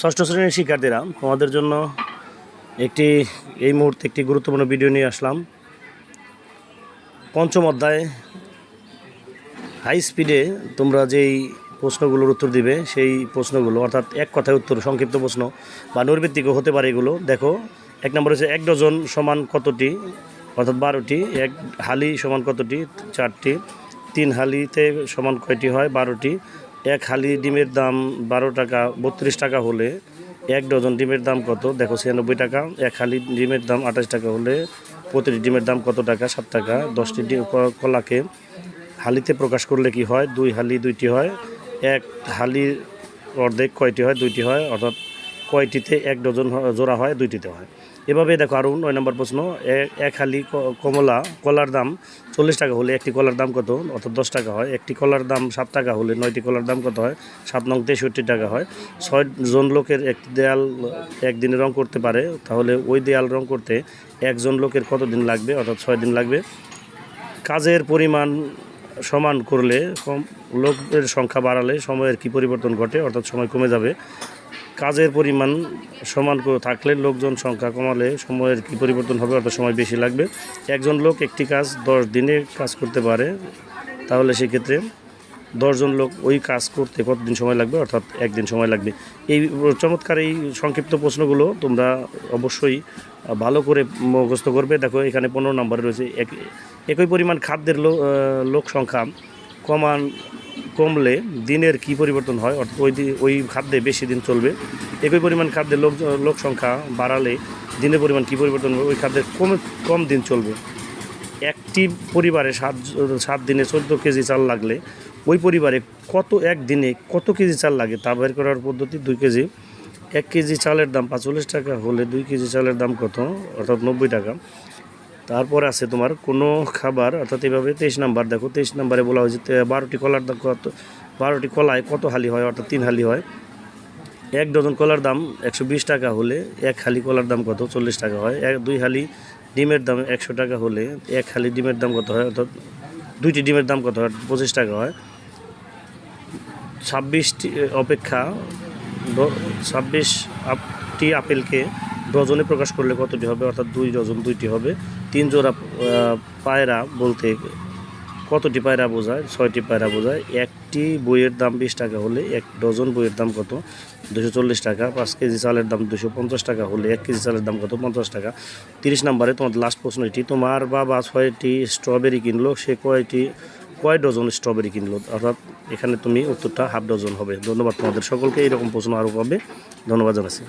ষষ্ঠ শ্রেণীর শিক্ষার্থীরা, তোমাদের জন্য এই মুহূর্তে একটি গুরুত্বপূর্ণ ভিডিও নিয়ে আসলাম। পঞ্চম অধ্যায় হাই স্পিডে তোমরা যেই প্রশ্নগুলোর উত্তর দিবে সেই প্রশ্নগুলো, অর্থাৎ এক কথায় উত্তর, সংক্ষিপ্ত প্রশ্ন বা নৈর্ব্যক্তিকও হতে পারে এগুলো। দেখো, 1 নম্বর হচ্ছে 1 ডজন সমান কতটি, অর্থাৎ 12টি। 1 হালি সমান কতটি, 4টি। 3 হালিতে সমান কয়টি হয়, 12টি। 1 হালি ডিমের দাম 12 টাকা 32 টাকা হলে 1 ডজন ডিমের দাম কত? দেখো, 96 টাকা। 1 হালি ডিমের দাম 28 টাকা হলে প্রতিটি ডিমের দাম কত টাকা? 7 টাকা। 10টি কলাকে হালিতে প্রকাশ করলে কি হয়? 2 হালি 2টি হয়। 1 হালির অর্ধেক কয়টি হয়? 2টি হয়। অর্থাৎ কয়টিতে 1 ডজন জোড়া হয়? 2টিতে হয়। এভাবে দেখো, আরও 9 নম্বর প্রশ্ন। 1 হালি কলার দাম 40 টাকা হলে একটি কলার দাম কত? অর্থাৎ 10 টাকা হয়। একটি কলার দাম 7 টাকা হলে 9টি কলার দাম কত হয়? 7 নং 63 টাকা হয়। 6 জন লোকের একটি দেয়াল একদিনে রং করতে পারে, তাহলে ওই দেয়াল রং করতে 1 জন লোকের কত দিন লাগবে? অর্থাৎ 6 দিন লাগবে। কাজের পরিমাণ সমান করলে লোকের সংখ্যা বাড়ালে সময়ের কি পরিবর্তন ঘটে? অর্থাৎ সময় কমে যাবে। কাজের পরিমাণ সমান থাকলে লোকজন সংখ্যা কমালে সময়ের কি পরিবর্তন হবে? অর্থাৎ সময় বেশি লাগবে। একজন লোক একটি কাজ 10 দিনে কাজ করতে পারে, তাহলে সেক্ষেত্রে 10 জন লোক ওই কাজ করতে কতদিন সময় লাগবে? অর্থাৎ 1 দিন সময় লাগবে। এই চমৎকার এই সংক্ষিপ্ত প্রশ্নগুলো তোমরা অবশ্যই ভালো করে মুখস্থ করবে। দেখো, এখানে 15 নম্বরে রয়েছে একই পরিমাণ খাদ্যের লোক সংখ্যা কমলে দিনের কি পরিবর্তন হয়? অর্থাৎ ওই খাদ্যে বেশি দিন চলবে। একই পরিমাণ খাদ্যের লোক সংখ্যা বাড়ালে দিনের পরিমাণ কি পরিবর্তন হবে? ওই খাদ্যের কম দিন চলবে। একটি পরিবারে 7 দিনে 14 কেজি চাল লাগলে ওই পরিবারে এক দিনে কত কেজি চাল লাগে তা বের করার পদ্ধতি 2 কেজি। 1 কেজি চালের দাম 45 টাকা হলে 2 কেজি চালের দাম কত? অর্থাৎ 90 টাকা। তারপরে আছে তোমার কোনো খাবার, অর্থাৎ এভাবে 23 নাম্বার। দেখো, 23 নাম্বারে বলা হয়েছে 12টি কলার দাম কত? 12টি কলায় কত হালি হয়? অর্থাৎ 3 হালি হয়। 1 ডজন কলার দাম 120 টাকা হলে 1 হালি কলার দাম কত? 40 টাকা হয়। 2 হালি ডিমের দাম 100 টাকা হলে 1 হালি ডিমের দাম কত হয়? অর্থাৎ 2টি ডিমের দাম কত হয়? 25 টাকা হয়। 26টি আপেলকে ডজনে প্রকাশ করলে কতটি হবে? অর্থাৎ 2 ডজন 2টি হবে। 3 জোড়া পায়রা বলতে কতটি পায়রা বোঝায়? 6টি পায়রা বোঝায়। একটি বইয়ের দাম 20 টাকা হলে 1 ডজন বইয়ের দাম কত? 240 টাকা। 5 কেজি চালের দাম 250 টাকা হলে 1 কেজি চালের দাম কত? 50 টাকা। 30 নম্বরে তোমাদের লাস্ট প্রশ্ন এটি। তোমার বাবা 6টি স্ট্রবেরি কিনলো, সে কয় ডজন স্ট্রবেরি কিনলো? অর্থাৎ এখানে তুমি উত্তরটা হাফ ডজন হবে। ধন্যবাদ তোমাদের সকলকে। এইরকম প্রশ্ন আরও পাবে। ধন্যবাদ জানাচ্ছি।